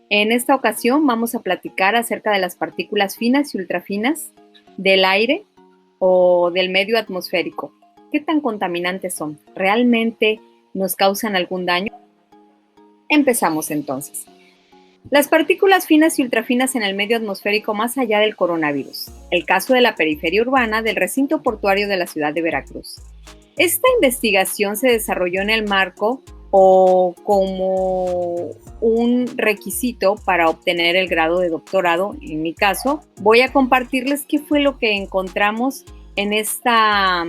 En esta ocasión vamos a platicar acerca de las partículas finas y ultrafinas del aire o del medio atmosférico. ¿Qué tan contaminantes son? ¿Realmente nos causan algún daño? Empezamos entonces. Las partículas finas y ultrafinas en el medio atmosférico más allá del coronavirus. El caso de la periferia urbana del recinto portuario de la ciudad de Veracruz. Esta investigación se desarrolló en el marco o como un requisito para obtener el grado de doctorado. En mi caso, voy a compartirles qué fue lo que encontramos en esta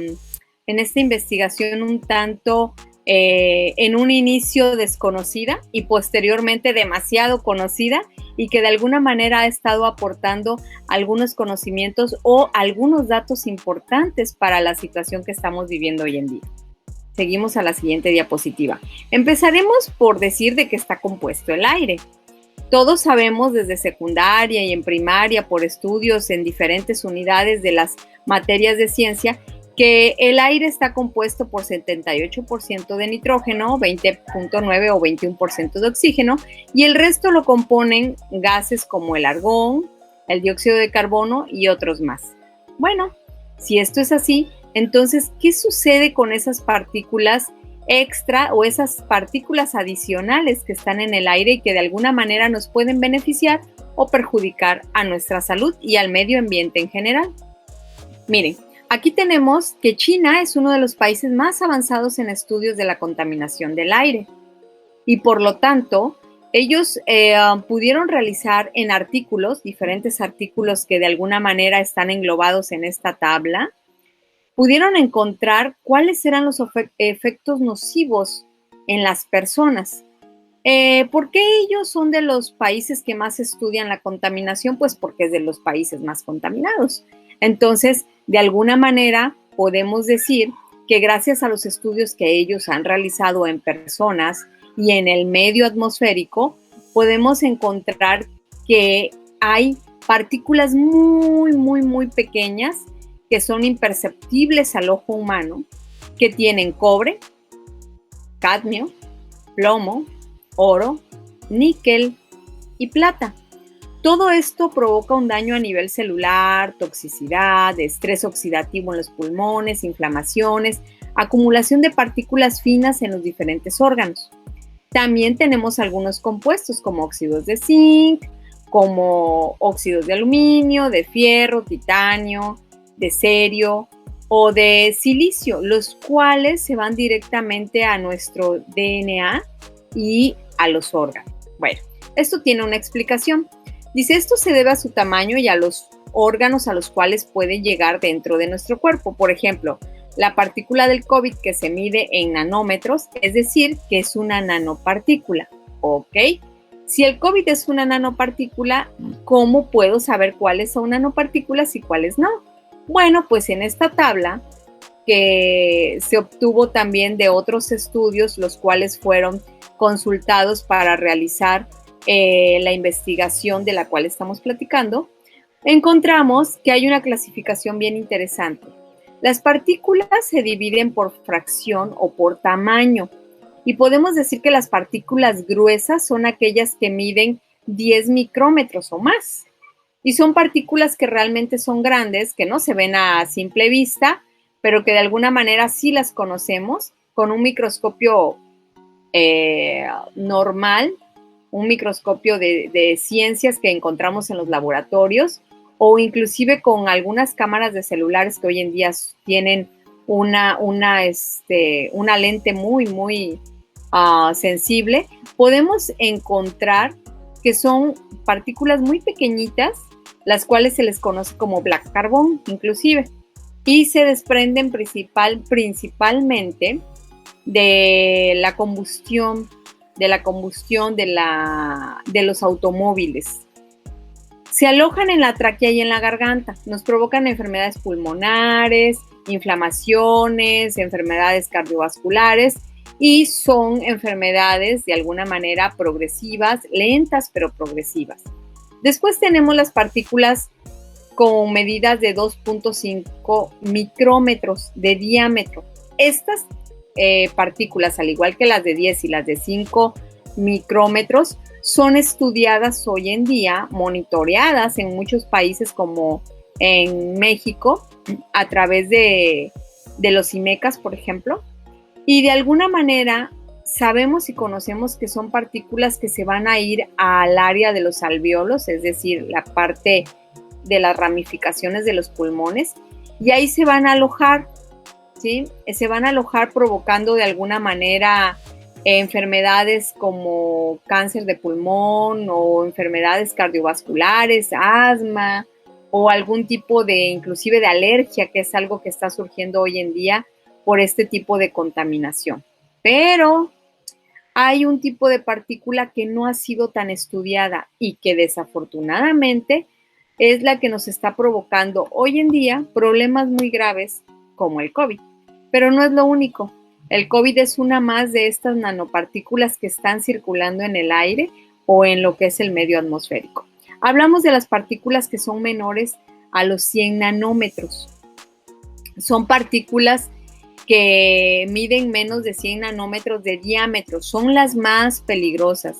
investigación un tanto en un inicio desconocida y posteriormente demasiado conocida, y que de alguna manera ha estado aportando algunos conocimientos o algunos datos importantes para la situación que estamos viviendo hoy en día. Seguimos a la siguiente diapositiva. Empezaremos por decir de qué está compuesto el aire. Todos sabemos desde secundaria y en primaria por estudios en diferentes unidades de las materias de ciencia que el aire está compuesto por 78% de nitrógeno, 20.9 o 21% de oxígeno, y el resto lo componen gases como el argón, el dióxido de carbono y otros más. Bueno, si esto es así, entonces, ¿qué sucede con esas partículas extra o esas partículas adicionales que están en el aire y que de alguna manera nos pueden beneficiar o perjudicar a nuestra salud y al medio ambiente en general? Miren, aquí tenemos que China es uno de los países más avanzados en estudios de la contaminación del aire, y por lo tanto ellos pudieron realizar en artículos, diferentes artículos que de alguna manera están englobados en esta tabla, pudieron encontrar cuáles eran los efectos nocivos en las personas. ¿Por qué ellos son de los países que más estudian la contaminación? Pues porque es de los países más contaminados. Entonces, de alguna manera, podemos decir que gracias a los estudios que ellos han realizado en personas y en el medio atmosférico, podemos encontrar que hay partículas muy pequeñas que son imperceptibles al ojo humano, que tienen cobre, cadmio, plomo, oro, níquel y plata. Todo esto provoca un daño a nivel celular, toxicidad, estrés oxidativo en los pulmones, inflamaciones, acumulación de partículas finas en los diferentes órganos. También tenemos algunos compuestos como óxidos de zinc, como óxidos de aluminio, de fierro, titanio, de cerio o de silicio, los cuales se van directamente a nuestro DNA y a los órganos. Bueno, esto tiene una explicación. Dice, esto se debe a su tamaño y a los órganos a los cuales puede llegar dentro de nuestro cuerpo. Por ejemplo, la partícula del COVID que se mide en nanómetros, es decir, que es una nanopartícula, ¿ok? Si el COVID es una nanopartícula, ¿cómo puedo saber cuáles son nanopartículas y cuáles no? Bueno, pues en esta tabla que se obtuvo también de otros estudios, los cuales fueron consultados para realizar la investigación de la cual estamos platicando, encontramos que hay una clasificación bien interesante. Las partículas se dividen por fracción o por tamaño, y podemos decir que las partículas gruesas son aquellas que miden 10 micrómetros o más. Y son partículas que realmente son grandes, que no se ven a simple vista, pero que de alguna manera sí las conocemos con un microscopio normal, un microscopio de ciencias que encontramos en los laboratorios, o inclusive con algunas cámaras de celulares que hoy en día tienen una lente muy sensible. Podemos encontrar que son partículas muy pequeñitas, las cuales se les conoce como black carbon inclusive, y se desprenden principalmente de la combustión de los automóviles. Se alojan en la tráquea y en la garganta, nos provocan enfermedades pulmonares, inflamaciones, enfermedades cardiovasculares, y son enfermedades de alguna manera progresivas, lentas pero progresivas. Después tenemos las partículas con medidas de 2.5 micrómetros de diámetro. Estas partículas, al igual que las de 10 y las de 5 micrómetros, son estudiadas hoy en día, monitoreadas en muchos países como en México, a través de los IMECAS, por ejemplo, y de alguna manera sabemos y conocemos que son partículas que se van a ir al área de los alvéolos, es decir, la parte de las ramificaciones de los pulmones, y ahí se van a alojar, ¿sí? Se van a alojar provocando de alguna manera enfermedades como cáncer de pulmón o enfermedades cardiovasculares, asma o algún tipo de, inclusive de alergia, que es algo que está surgiendo hoy en día por este tipo de contaminación. Pero hay un tipo de partícula que no ha sido tan estudiada y que desafortunadamente es la que nos está provocando hoy en día problemas muy graves como el COVID. Pero no es lo único. El COVID es una más de estas nanopartículas que están circulando en el aire o en lo que es el medio atmosférico. Hablamos de las partículas que son menores a los 100 nanómetros. Son partículas que miden menos de 100 nanómetros de diámetro. Son las más peligrosas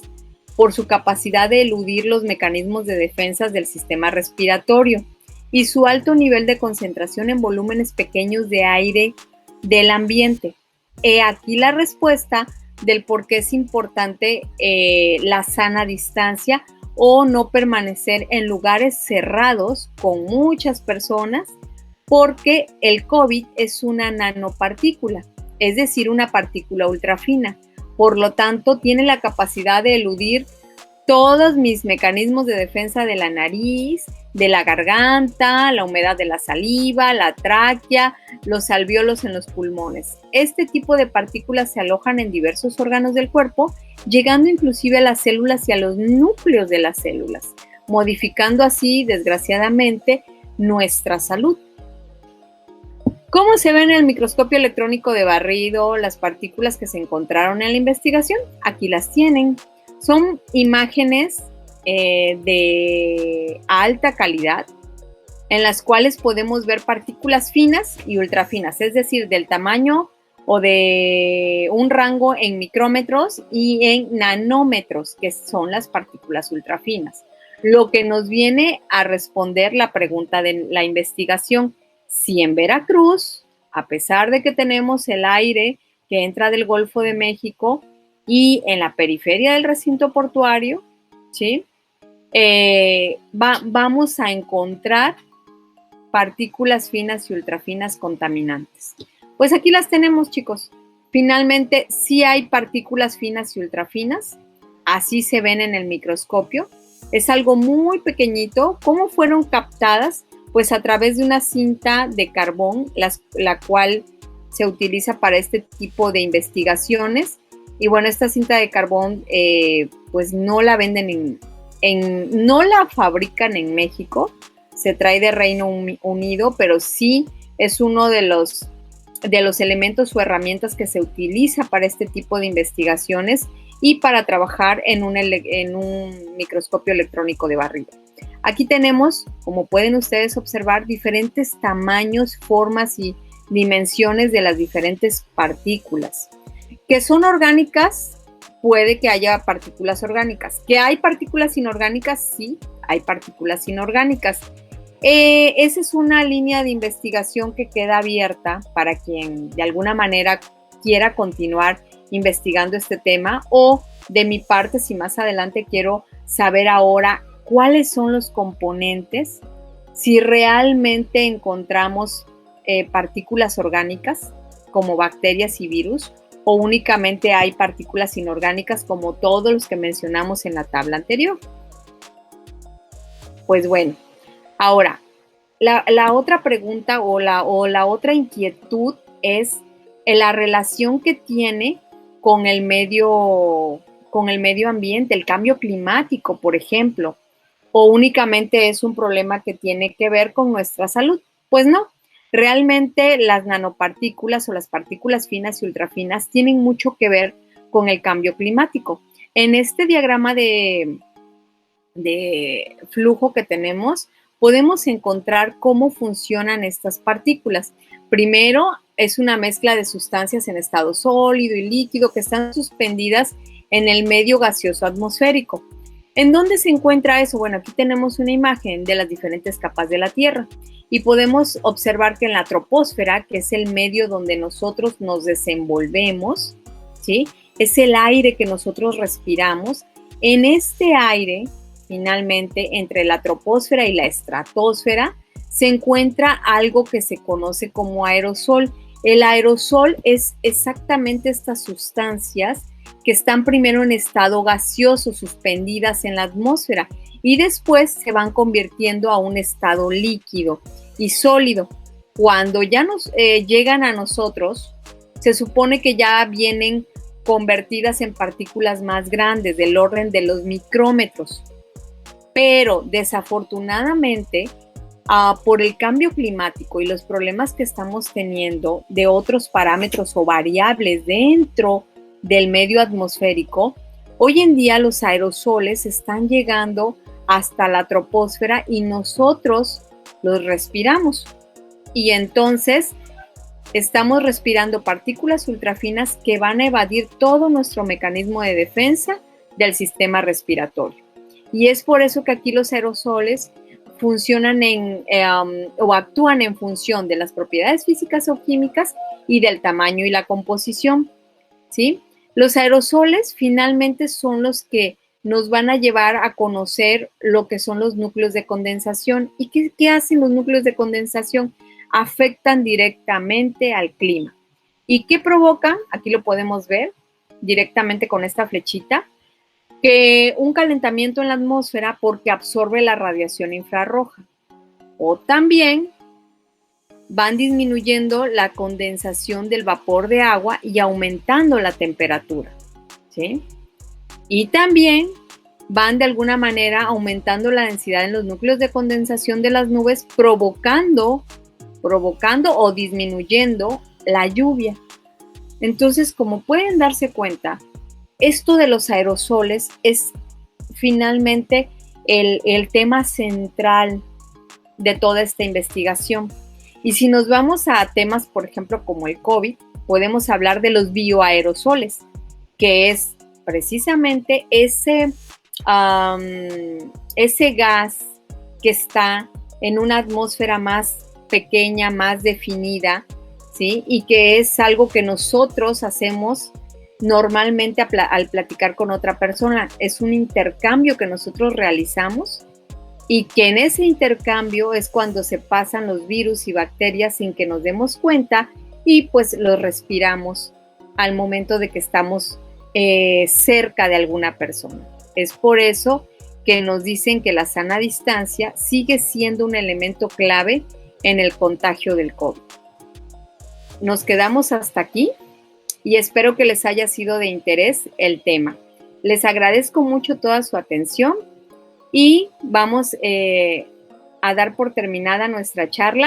por su capacidad de eludir los mecanismos de defensa del sistema respiratorio y su alto nivel de concentración en volúmenes pequeños de aire del ambiente. He aquí la respuesta del por qué es importante la sana distancia o no permanecer en lugares cerrados con muchas personas, porque el COVID es una nanopartícula, es decir, una partícula ultrafina. Por lo tanto, tiene la capacidad de eludir todos mis mecanismos de defensa de la nariz, de la garganta, la humedad de la saliva, la tráquea, los alvéolos en los pulmones. Este tipo de partículas se alojan en diversos órganos del cuerpo, llegando inclusive a las células y a los núcleos de las células, modificando así, desgraciadamente, nuestra salud. ¿Cómo se ven en el microscopio electrónico de barrido las partículas que se encontraron en la investigación? Aquí las tienen. Son imágenes de alta calidad en las cuales podemos ver partículas finas y ultrafinas, es decir, del tamaño o de un rango en micrómetros y en nanómetros, que son las partículas ultrafinas. Lo que nos viene a responder la pregunta de la investigación: si en Veracruz, a pesar de que tenemos el aire que entra del Golfo de México y en la periferia del recinto portuario, ¿sí? Vamos a encontrar partículas finas y ultrafinas contaminantes. Pues aquí las tenemos, chicos. Finalmente, sí hay partículas finas y ultrafinas, así se ven en el microscopio. Es algo muy pequeñito. ¿Cómo fueron captadas? Pues a través de una cinta de carbón, la cual se utiliza para este tipo de investigaciones. Y bueno, esta cinta de carbón pues no la venden no la fabrican en México, se trae de Reino Unido, pero sí es uno de los elementos o herramientas que se utiliza para este tipo de investigaciones y para trabajar en un microscopio electrónico de barrido. Aquí tenemos, como pueden ustedes observar, diferentes tamaños, formas y dimensiones de las diferentes partículas. ¿Que son orgánicas? Puede que haya partículas orgánicas. ¿Que hay partículas inorgánicas? Sí, hay partículas inorgánicas. Esa es una línea de investigación que queda abierta para quien de alguna manera quiera continuar investigando este tema, o de mi parte, si más adelante quiero saber ahora cuáles son los componentes, si realmente encontramos partículas orgánicas como bacterias y virus, o únicamente hay partículas inorgánicas como todos los que mencionamos en la tabla anterior. Pues bueno, ahora, la otra pregunta o la otra inquietud es la relación que tiene con el medio ambiente, el cambio climático, por ejemplo, o únicamente es un problema que tiene que ver con nuestra salud. Pues no. Realmente las nanopartículas o las partículas finas y ultrafinas tienen mucho que ver con el cambio climático. En este diagrama de flujo que tenemos, podemos encontrar cómo funcionan estas partículas. Primero, es una mezcla de sustancias en estado sólido y líquido que están suspendidas en el medio gaseoso atmosférico. ¿En dónde se encuentra eso? Bueno, aquí tenemos una imagen de las diferentes capas de la Tierra y podemos observar que en la troposfera, que es el medio donde nosotros nos desenvolvemos, ¿sí? Es el aire que nosotros respiramos. En este aire, finalmente, entre la troposfera y la estratosfera, se encuentra algo que se conoce como aerosol. El aerosol es exactamente estas sustancias que están primero en estado gaseoso, suspendidas en la atmósfera, y después se van convirtiendo a un estado líquido y sólido. Cuando ya nos llegan a nosotros, se supone que ya vienen convertidas en partículas más grandes, del orden de los micrómetros. Pero desafortunadamente, por el cambio climático y los problemas que estamos teniendo de otros parámetros o variables dentro del medio atmosférico, hoy en día los aerosoles están llegando hasta la troposfera y nosotros los respiramos. Y entonces estamos respirando partículas ultrafinas que van a evadir todo nuestro mecanismo de defensa del sistema respiratorio. Y es por eso que aquí los aerosoles funcionan o actúan en función de las propiedades físicas o químicas y del tamaño y la composición, ¿sí? Los aerosoles finalmente son los que nos van a llevar a conocer lo que son los núcleos de condensación. ¿Y qué hacen los núcleos de condensación? Afectan directamente al clima. ¿Y qué provocan? Aquí lo podemos ver directamente con esta flechita, que un calentamiento en la atmósfera porque absorbe la radiación infrarroja. O también van disminuyendo la condensación del vapor de agua y aumentando la temperatura, ¿sí? Y también van de alguna manera aumentando la densidad en los núcleos de condensación de las nubes, provocando o disminuyendo la lluvia. Entonces, como pueden darse cuenta, esto de los aerosoles es finalmente el tema central de toda esta investigación. Y si nos vamos a temas, por ejemplo, como el COVID, podemos hablar de los bioaerosoles, que es precisamente ese gas que está en una atmósfera más pequeña, más definida, ¿sí? Y que es algo que nosotros hacemos normalmente al platicar con otra persona. Es un intercambio que nosotros realizamos y que en ese intercambio es cuando se pasan los virus y bacterias sin que nos demos cuenta y pues los respiramos al momento de que estamos cerca de alguna persona. Es por eso que nos dicen que la sana distancia sigue siendo un elemento clave en el contagio del COVID. Nos quedamos hasta aquí y espero que les haya sido de interés el tema. Les agradezco mucho toda su atención y vamos a dar por terminada nuestra charla.